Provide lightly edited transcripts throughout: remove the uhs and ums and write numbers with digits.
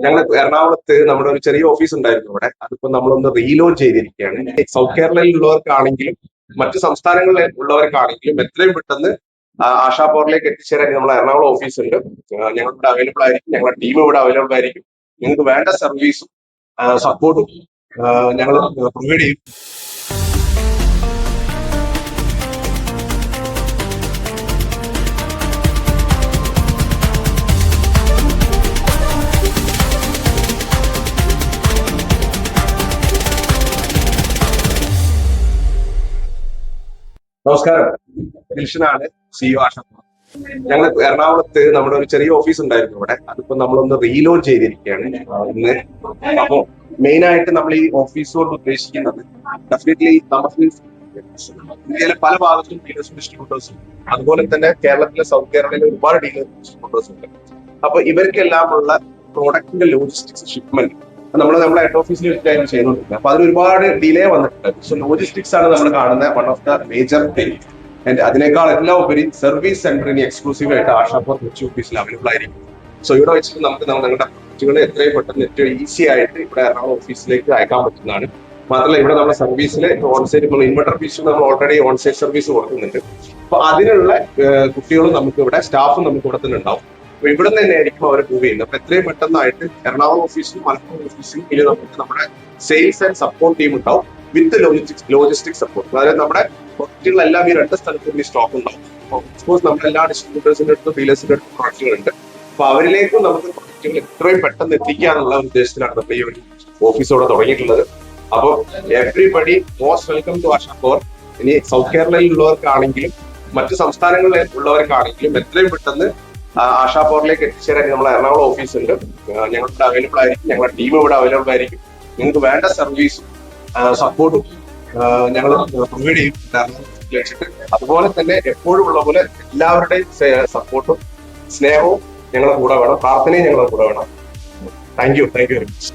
ഞങ്ങൾ എറണാകുളത്ത് നമ്മുടെ ഒരു ചെറിയ ഓഫീസ് ഉണ്ടായിരുന്നു ഇവിടെ. അതിപ്പോ നമ്മളൊന്ന് റീലോഞ്ച് ചെയ്തിരിക്കുകയാണ്. സൗത്ത് കേരളയിലുള്ളവർക്കാണെങ്കിലും മറ്റു സംസ്ഥാനങ്ങളിൽ ഉള്ളവർക്കാണെങ്കിലും എത്രയും പെട്ടെന്ന് ആശാ പവറിലേക്ക് എത്തിച്ചേരാൻ നമ്മളെ എറണാകുളം ഓഫീസ് ഉണ്ട്. ഞങ്ങളിവിടെ അവൈലബിൾ ആയിരിക്കും. ഞങ്ങളുടെ ടീം ഇവിടെ അവൈലബിൾ ആയിരിക്കും. നിങ്ങൾക്ക് വേണ്ട സർവീസും സപ്പോർട്ടും ഞങ്ങൾ പ്രൊവൈഡ് ചെയ്യും. നമസ്കാരം, ദിൽഷനാണ്, CEO ആശാ. ഞങ്ങൾ എറണാകുളത്ത് നമ്മുടെ ഒരു ചെറിയ ഓഫീസ് ഉണ്ടായിരുന്നു ഇവിടെ. അതിപ്പോ നമ്മളൊന്ന് റീലോഞ്ച് ചെയ്തിരിക്കുകയാണ് ഇന്ന്. അപ്പോ മെയിൻ ആയിട്ട് നമ്മൾ ഈ ഓഫീസ് കൊണ്ട് ഉദ്ദേശിക്കുന്നത് ഡെഫിനറ്റ്ലി നമുക്ക് ഇന്ത്യയിലെ പല ഭാഗത്തും ഡീലേഴ്സും ഡിസ്ട്രിബ്യൂട്ടേഴ്സും അതുപോലെ തന്നെ കേരളത്തിലെ സൗത്ത് കേരളയിലെ ഒരുപാട് ഡീലേഴ്സും ഡിസ്ട്രിബ്യൂട്ടേഴ്സും ഉണ്ട്. അപ്പൊ ഇവർക്കെല്ലാമുള്ള പ്രോഡക്റ്റിന്റെ ലോജിസ്റ്റിക്സ് ഷിപ്മെന്റ് നമ്മുടെ ഹെഡ് ഓഫീസിൽ വെച്ചിട്ടായിരുന്നു ചെയ്തുകൊണ്ടിരിക്കുന്നത്. അപ്പൊ അതിന് ഒരുപാട് ഡിലേ വന്നിട്ടുണ്ട്. സോ ലോജിസ്റ്റിക്സ് ആണ് നമ്മൾ കാണുന്ന one of the major thing. And അതിനേക്കാൾ എല്ലാം ഉപരി സർവീസ് സെന്റർ ഇനി എക്സ്ക്ലൂസീവ് ആയിട്ട് ആശാപൂർ കൊച്ചി ഓഫീസിൽ അവൈലബിൾ ആയിരിക്കും. സോ ഇവിടെ വെച്ചിട്ട് നമുക്ക് നിങ്ങളുടെ പ്രൊജക്റ്റുകൾ എത്രയും പെട്ടെന്ന് ഏറ്റവും ഈസി ആയിട്ട് ഇവിടെ എറണാകുളം ഓഫീസിലേക്ക് അയക്കാൻ പറ്റുന്നതാണ്. മാത്രമല്ല ഇവിടെ നമ്മുടെ സർവീസിൽ ഓൺസൈറ്റ് ഇപ്പോൾ ഇൻവെർട്ടർ പീസ് നമ്മൾ ഓൾറെഡി ഓൺസൈറ്റ് സർവീസ് കൊടുക്കുന്നുണ്ട്. അപ്പൊ അതിനുള്ള കുട്ടികളും നമുക്ക് ഇവിടെ സ്റ്റാഫും നമുക്ക് ഇവിടെ തന്നെ ഉണ്ടാവും. അപ്പൊ ഇവിടെ തന്നെ ആയിരിക്കും അവർ മൂവ് ചെയ്യുന്നത്. അപ്പൊ എത്രയും പെട്ടെന്നായിട്ട് എറണാകുളം ഓഫീസിലും മലപ്പുറം ഓഫീസിലും ഇനി നമുക്ക് നമ്മുടെ സെയിൽസ് ആൻഡ് സപ്പോർട്ട് ടീം ഉണ്ടാവും വിത്ത് ലോജിസ്റ്റിക് സപ്പോർട്ട്. അതായത് നമ്മുടെ പ്രൊഡക്റ്റുകളെല്ലാം ഈ രണ്ട് സ്ഥലത്തും ഈ സ്റ്റോക്ക് ഉണ്ടാവും. ഓഫ്കോഴ്സ് നമ്മുടെ എല്ലാ ഡിസ്ട്രിബ്യൂട്ടേഴ്സിന്റെ അടുത്തും ഡീലേഴ്സിന്റെ അടുത്തും പ്രൊഡക്റ്റുകളുണ്ട്. അപ്പൊ അവരിലേക്കും നമുക്ക് പ്രൊഡക്റ്റുകൾ എത്രയും പെട്ടെന്ന് എത്തിക്കാന്നുള്ള ഉദ്ദേശത്തിലാണ് നമ്മൾ ഈ ഒരു ഓഫീസോടെ തുടങ്ങിയിട്ടുള്ളത്. അപ്പോൾ everybody most welcome to Asha power. ഇനി സൗത്ത് കേരളയിൽ ഉള്ളവർക്കാണെങ്കിലും മറ്റു സംസ്ഥാനങ്ങളിൽ ഉള്ളവർക്കാണെങ്കിലും എത്രയും പെട്ടെന്ന് ആശാ പവറിലേക്ക് എത്തിച്ചേരാൻ നമ്മളെ എറണാകുളം ഓഫീസ് ഉണ്ട്. ഞങ്ങളിവിടെ അവൈലബിൾ ആയിരിക്കും. ഞങ്ങളുടെ ടീം ഇവിടെ അവൈലബിൾ ആയിരിക്കും. നിങ്ങൾക്ക് വേണ്ട സർവീസും സപ്പോർട്ടും ഞങ്ങൾ പ്രൊവൈഡ് ചെയ്യും. അതുപോലെ തന്നെ എപ്പോഴും ഉള്ള പോലെ എല്ലാവരുടെയും സപ്പോർട്ടും സ്നേഹവും ഞങ്ങളുടെ കൂടെ വേണം, പ്രാർത്ഥനയും ഞങ്ങളുടെ കൂടെ വേണം. Thank you very much.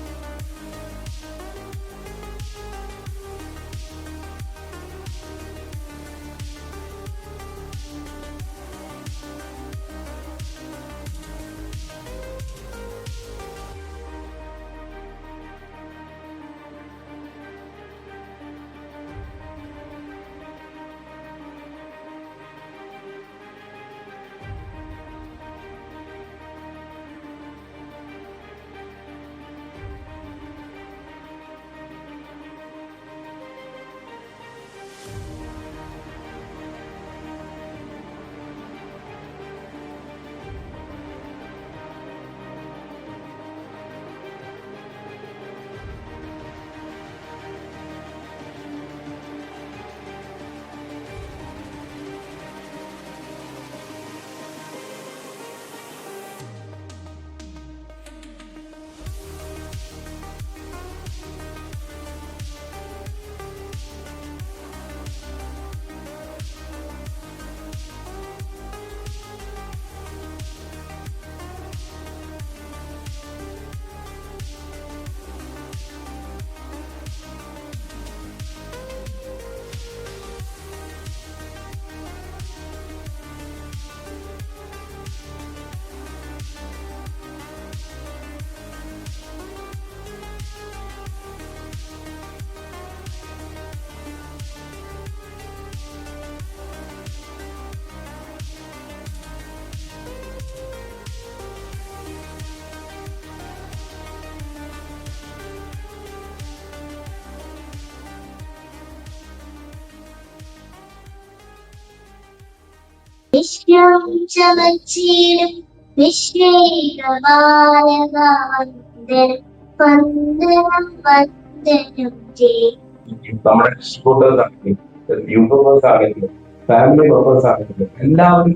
വിശ്വം ചമച്ചിടും വന്ദനം വന്ദനം നമ്മുടെ ഡിസ്ട്രിബ്യൂട്ടേഴ്സ് ആണെങ്കിലും യൂട്യൂബേഴ്സ് ആണെങ്കിലും ഫാമിലി മെമ്പേഴ്സ് ആണെങ്കിലും എല്ലാവരും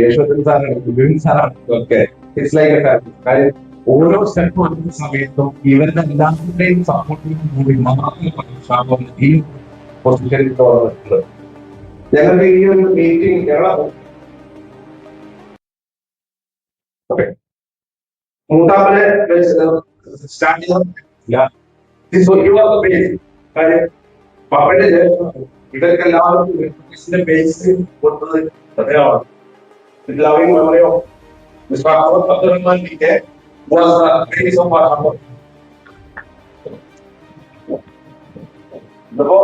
യേശോദൻ സാറാണെങ്കിലും ബിബിൻ സാറാണെങ്കിലും ഒക്കെ ഇറ്റ്സ് ലൈക്ക് എ ഫാമിലി. കാര്യം ഓരോ സ്റ്റെപ്പ് വരുന്ന സമയത്തും ഇവരുടെ എല്ലാവരുടെയും സപ്പോർട്ടിന് കൂടി മാത്രം ഈ പൊസിഷനിൽ വന്നിട്ടുള്ളത്. ഞങ്ങളുടെ ഈ ഒരു മീറ്റിംഗ് മൂന്നാമത് സ്റ്റാർട്ട് കാര്യം പപ്പന്റെ ഇവർക്ക് എല്ലാവർക്കും ബേസ് കൊടുത്തത് അദ്ദേഹമാണ്. Loving memory of mister Ahammed Abdurahman P K, was the base of our harbor. അപ്പോ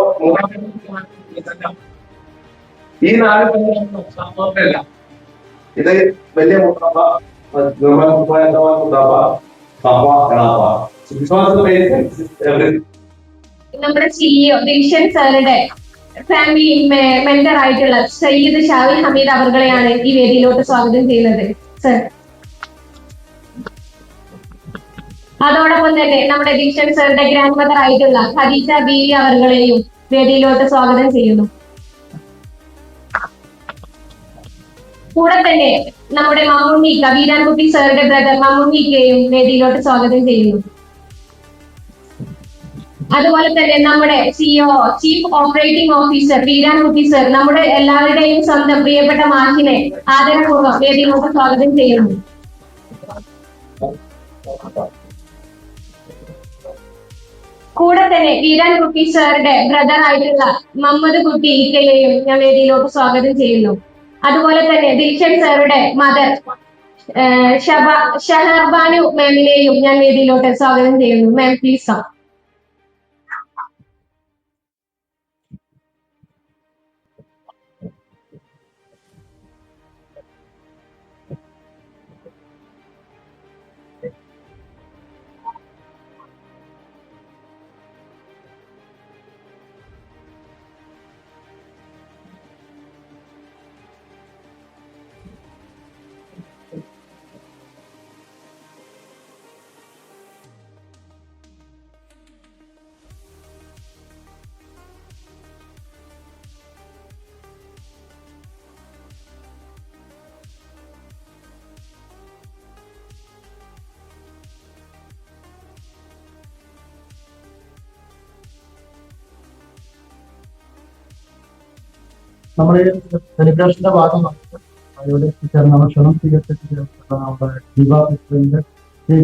ഈ നാല് സാധാരണയല്ല. ഇത് വലിയ മുത്തപ്പ, മുത്തപ്പ, പപ്പ, എളാപ്പ. നമ്മുടെ സിഇഒ ദിൽഷൻ സാറുടെ ഫാമിലി മെന്റർ ആയിട്ടുള്ള സയ്യിദ് ഷാവിൽ ഹമീദ് അവർകളെയാണ് ഈ വേദിയിലോട്ട് സ്വാഗതം ചെയ്യുന്നത് സർ. അതോടൊപ്പം തന്നെ നമ്മുടെ ദിൽഷൻ സാറുടെ ഗ്രാൻഡ് മദർ ആയിട്ടുള്ള ഖദീജ ബീവി അവർകളെയും വേദിയിലോട്ട് സ്വാഗതം ചെയ്യുന്നു. കൂടെ തന്നെ നമ്മുടെ മമ്മൂണിക്ക വീരാൻകുട്ടി സാറുടെ ബ്രദർ മമ്മൂണിക്കയും വേദിയിലോട്ട് സ്വാഗതം ചെയ്യുന്നു. അതുപോലെ തന്നെ നമ്മുടെ CEO chief operating officer Veerankutty sir, നമ്മുടെ എല്ലാവരുടെയും സ്വന്തം പ്രിയപ്പെട്ട മാഷിനെ ആദരപൂർവ്വം വേദിയിലോട്ട് സ്വാഗതം ചെയ്യുന്നു. കൂടെ തന്നെ വീരാൻകുട്ടി സാറുടെ ബ്രദർ ആയിട്ടുള്ള മുഹമ്മദ് കുട്ടി ഇക്കയെയും ഞാൻ വേദിയിലോട്ട് സ്വാഗതം ചെയ്യുന്നു. അതുപോലെ തന്നെ ദിൽഷൻ സാറുടെ മദർ ഷഹർബാനു മാമിനെയും ഞാൻ വേദിയിലോട്ട് സ്വാഗതം ചെയ്യുന്നു. Mam please come. നമ്മുടെ സെലിബ്രേഷന്റെ ഭാഗമായിട്ട് ഇവിടെ ചേർന്ന ഭക്ഷണം സ്വീകരിച്ചിട്ട് നമ്മുടെ ദിവ പ്രസിഡന്റ് ശ്രീ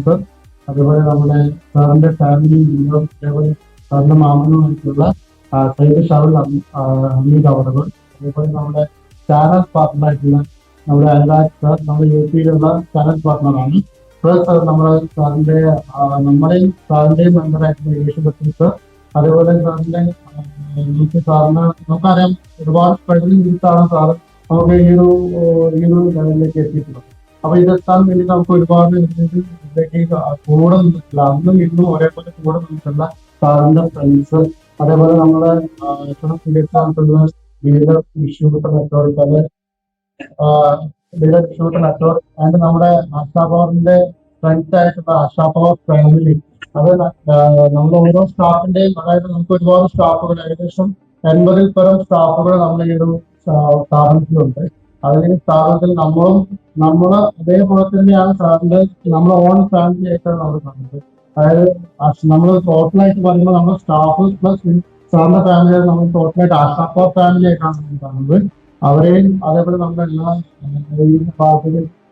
സർ, അതുപോലെ നമ്മുടെ സാറിന്റെ ഫാമിലി മെമ്പറും അതേപോലെ സാറിന്റെ മാമനുമായിട്ടുള്ള സയ്യിദ് ഷാവുൽ ഹമീദ് അവറുകൾ, അതേപോലെ നമ്മുടെ ചാനൽ പാർട്ണറായിട്ടുള്ള നമ്മുടെ അനുരാഗ് സാർ, നമ്മുടെ യു പിയിലുള്ള ചാനൽ പാർട്ണറാണ്. പ്ലസ് നമ്മുടെ സാറിന്റെയും മെമ്പറായിട്ടുള്ള യേശു ബച്ചൻ സർ, അതേപോലെ സാറിന്റെ സാറിന് നമുക്കറിയാം ഒരുപാട് സ്ട്രഗിളിംഗ് ചെയ്തിട്ടാണ് സാറ് നമുക്ക് ഈ ഒരു ലെവലിലേക്ക് എത്തിയിട്ടുള്ളത്. അപ്പൊ ഇതെത്താൻ വേണ്ടി നമുക്ക് ഒരുപാട് ഇതിലേക്ക് കൂടെ നിന്നിട്ടില്ല, അന്നും ഇന്നും ഒരേപോലെ കൂടെ നിന്നിട്ടുള്ള സാറിന്റെ ഫ്രണ്ട്സ്, അതേപോലെ നമ്മുടെ സ്വീകരിച്ചിട്ടുള്ള leader distributor network, leader distributor network and നമ്മുടെ ആശാ പവറിന്റെ ഫ്രണ്ട്സ് ആയിട്ടുള്ള ആശാ പവർ ഫാമിലി, അത് നമ്മൾ ഓരോ സ്റ്റാഫിന്റെയും, അതായത് നമുക്ക് ഒരുപാട് സ്റ്റാഫുകൾ, ഏകദേശം 80-ൽ പരം സ്റ്റാഫുകൾ നമ്മുടെ ഈ ഒരു സ്ഥാപനത്തിലുണ്ട്. അതിന് സ്ഥാപനത്തിൽ നമ്മള് അതേപോലെ തന്നെയാണ് സാറിന്റെ നമ്മുടെ ഓൺ ഫാമിലി ആയിട്ടാണ് നമ്മൾ കാണുന്നത്. അതായത് നമ്മൾ ടോട്ടലായിട്ട് പറയുമ്പോൾ നമ്മൾ സ്റ്റാഫ് പ്ലസ് സാറിന്റെ ഫാമിലി നമ്മൾ ടോട്ടലായിട്ട് ആശാപ്പ ഫാമിലി ആയിട്ടാണ് നമ്മൾ കാണുന്നത്. അവരെയും അതേപോലെ നമ്മുടെ എല്ലാ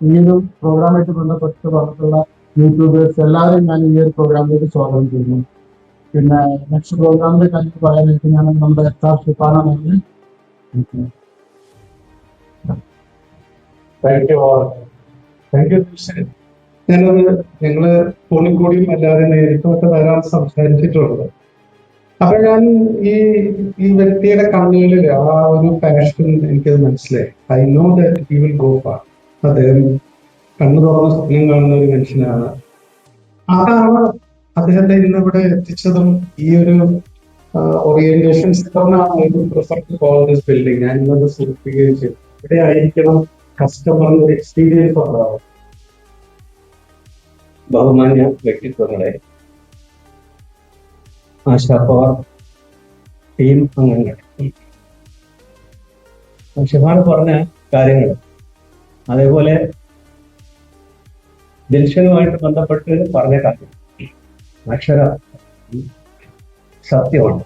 ഈ ഒരു പ്രോഗ്രാമായിട്ട് ബന്ധപ്പെട്ട് പറഞ്ഞിട്ടുള്ള യൂട്യൂബേഴ്സ് എല്ലാവരെയും ഞാൻ ഈ ഒരു പ്രോഗ്രാമിലേക്ക് സ്വാഗതം ചെയ്യുന്നു. പിന്നെ നെക്സ്റ്റ് പ്രോഗ്രാമിന്റെ കാര്യം പറയാനായിട്ട് ഞാൻ നമ്മുടെ HR ഷിഫാനാണ്. ഞാനത് ഞങ്ങള് ഫോണിൽ കൂടിയും അല്ലാതെ നേരിട്ടുമൊക്കെ ധാരാളം സംസാരിച്ചിട്ടുള്ളത്. അപ്പൊ ഞാൻ ഈ വ്യക്തിയുടെ കണ്ണുകളിൽ ആ ഒരു പാഷൻ എനിക്കത് മനസ്സിലായി. I know that he will go far. അദ്ദേഹം കണ്ണു തുറന്ന സ്വപ്നം കാണുന്ന ഒരു മനുഷ്യനാണ്. അതാണ് അദ്ദേഹത്തെ ഇന്ന് ഇവിടെ എത്തിച്ചതും ഈ ഒരു ഓറിയന്റേഷൻ ബിൽഡിംഗ് ഞാൻ ഇന്നത് സൂചിപ്പിക്കുകയും ചെയ്തു. ഇവിടെ ആയിരിക്കണം കസ്റ്റമറിന് ഒരു എക്സ്പീരിയൻസ് ഉണ്ടാവും. ബഹുമാന്യ വ്യക്തിത്വങ്ങളെ, ആശാ പവർ ടീം അംഗങ്ങൾ, ഷിഫാൻ പറഞ്ഞ കാര്യങ്ങൾ, അതേപോലെ ദിൽഷനുമായിട്ട് ബന്ധപ്പെട്ട് പറഞ്ഞ കാര്യം അക്ഷര സത്യമാണ്.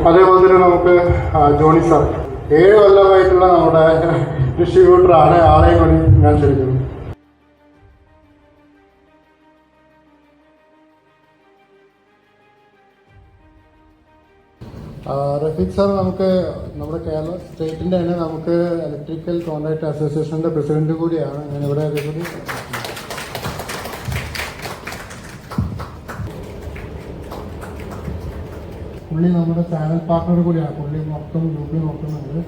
അതേപോലെ തന്നെ നമുക്ക് ജോണി സാർ 7 കൊല്ലമായിട്ടുള്ള നമ്മുടെ ഡിസ്ട്രിബ്യൂട്ടറാണ്. ആളെയും കൂടി ഞാൻ ക്ഷണിക്കുന്നു. റഫീഖ് സാർ നമുക്ക് നമ്മുടെ കേരള സ്റ്റേറ്റിന്റെ തന്നെ നമുക്ക് ഇലക്ട്രിക്കൽ കോൺട്രാക്ട് അസോസിയേഷന്റെ പ്രസിഡന്റ് കൂടിയാണ്. ഞാനിവിടെ അതേപോലെ പുള്ളി നമ്മുടെ ചാനൽ പാർട്ണർ കൂടിയാണ്. പുള്ളി മൊത്തം ഗ്രൂപ്പിൽ നോക്കുന്നുണ്ട്.